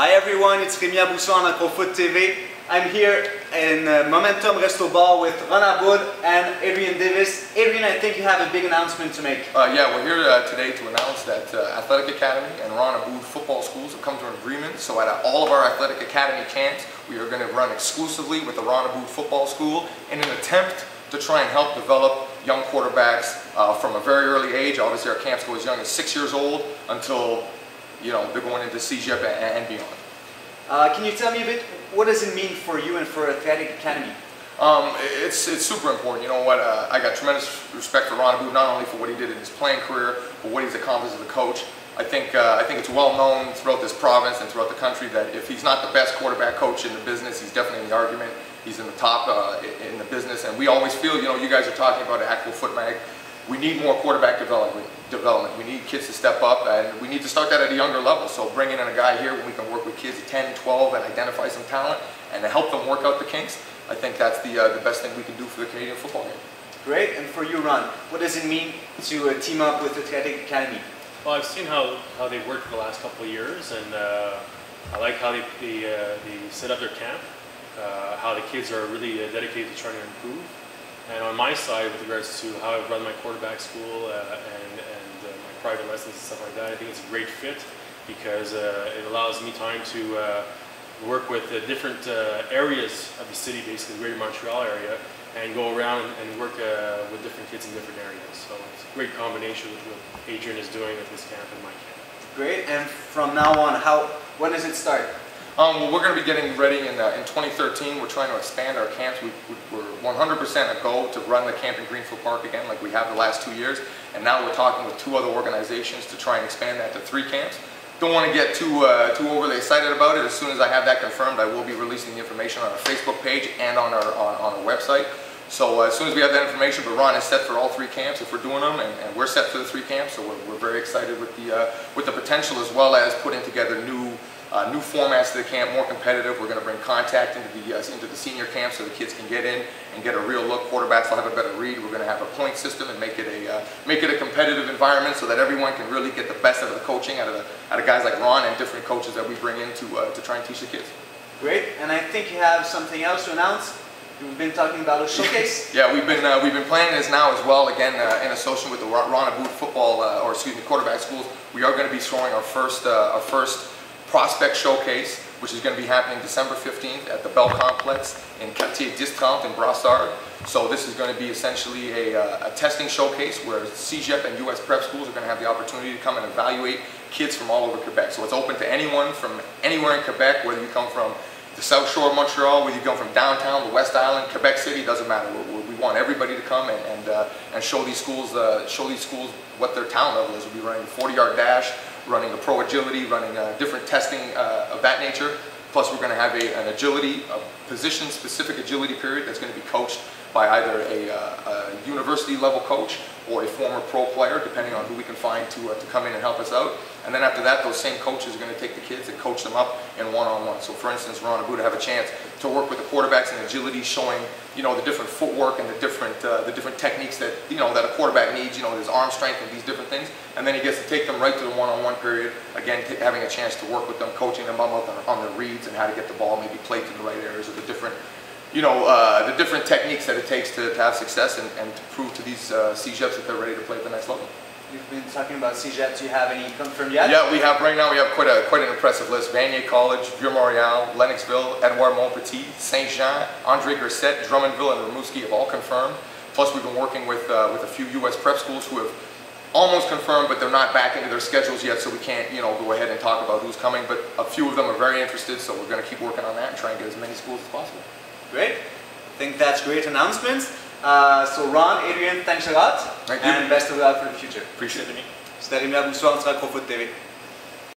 Hi everyone, it's Ron Aboud on Acrofoot TV. I'm here in Momentum Resto Bar with Ron Aboud and Adrian Davis. Adrian, I think you have a big announcement to make. Yeah, we're here today to announce that Athletic Academy and Ron Aboud football schools have come to an agreement. So at all of our Athletic Academy camps, we are going to run exclusively with the Ron Aboud football school in an attempt to try and help develop young quarterbacks from a very early age. Obviously our camps go as young as 6 years old until they're going into CGEP and beyond. Can you tell me a bit, what does it mean for you and for Athletic Academy? It's super important. You know what? I got tremendous respect for Ron Aboud, not only for what he did in his playing career, but what he's accomplished as a coach. I think it's well known throughout this province and throughout the country that if he's not the best quarterback coach in the business, he's definitely in the argument. He's in the top in the business, and we always feel, you guys are talking about Acrofoot Mag. We need more quarterback development. We need kids to step up, and we need to start that at a younger level. So bringing in a guy here when we can work with kids at 10, 12 and identify some talent and to help them work out the kinks, I think that's the best thing we can do for the Canadian football game. Great. And for you, Ron, what does it mean to team up with Athletic Academy? Well, I've seen how they've worked for the last couple of years, and I like how they set up their camp, how the kids are really dedicated to trying to improve. And on my side, with regards to how I run my quarterback school and my private lessons and stuff like that, I think it's a great fit because it allows me time to work with different areas of the city, basically the Greater Montreal area, and go around and work with different kids in different areas. So it's a great combination with what Adrian is doing at this camp and my camp. Great. And from now on, when does it start? Well, we're going to be getting ready in 2013. We're trying to expand our camps. We're 100% a go to run the camp in Greenfield Park again like we have the last 2 years. And now we're talking with 2 other organizations to try and expand that to 3 camps. Don't want to get too overly excited about it. As soon as I have that confirmed, I will be releasing the information on our Facebook page and on our website. So as soon as we have that information, but Ron is set for all 3 camps if we're doing them, and we're set for the 3 camps. So we're very excited with the potential, as well as putting together new formats to the camp, more competitive. We're going to bring contact into the senior camp so the kids can get in and get a real look. Quarterbacks will have a better read. We're going to have a point system and make it a competitive environment so that everyone can really get the best out of the coaching out of guys like Ron and different coaches that we bring in to try and teach the kids. Great. And I think you have something else to announce. We've been talking about a showcase. Yeah, we've been planning this now as well. Again, in association with the Ron Aboud quarterback schools, we are going to be throwing our first prospect showcase, which is going to be happening December 15th at the Bell Complex in Quartier 1030 in Brassard. So this is going to be essentially a testing showcase where CGEP and US prep schools are going to have the opportunity to come and evaluate kids from all over Quebec. So it's open to anyone from anywhere in Quebec, whether you come from the South Shore of Montreal, whether you come from downtown, the West Island, Quebec City, doesn't matter. We want everybody to come and show these schools what their talent level is. We'll be running a 40-yard dash, running a pro agility, running different testing of that nature. Plus we're going to have a position-specific agility period that's going to be coached by either a university level coach or a former pro player, depending on who we can find to come in and help us out. And then after that, those same coaches are going to take the kids and coach them up in one-on-one. So for instance, Ron Aboud have a chance to work with the quarterbacks in agility, showing the different footwork and the different techniques that that a quarterback needs. His arm strength and these different things. And then he gets to take them right to the one-on-one period. Again, having a chance to work with them, coaching them up on their reads and how to get the ball maybe played in the right areas, or the different techniques that it takes to have success and to prove to these CGEPs that they're ready to play at the next level. You've been talking about CGEP. Do you have any confirmed yet? Yeah, right now we have quite an impressive list. Vanier College, Vieux-Montréal, Lennoxville, Edouard Montpetit, Saint-Jean, André Grisset, Drummondville, and Rimouski have all confirmed. Plus we've been working with a few US prep schools who have almost confirmed, but they're not back into their schedules yet, so we can't go ahead and talk about who's coming. But a few of them are very interested, so we're going to keep working on that and try and get as many schools as possible. Great. I think that's great announcements. So Ron, Adrian, thanks a lot. Thank you. And best of luck for the future. Appreciate it. C'était Ron Aboud sur Acrofoot TV.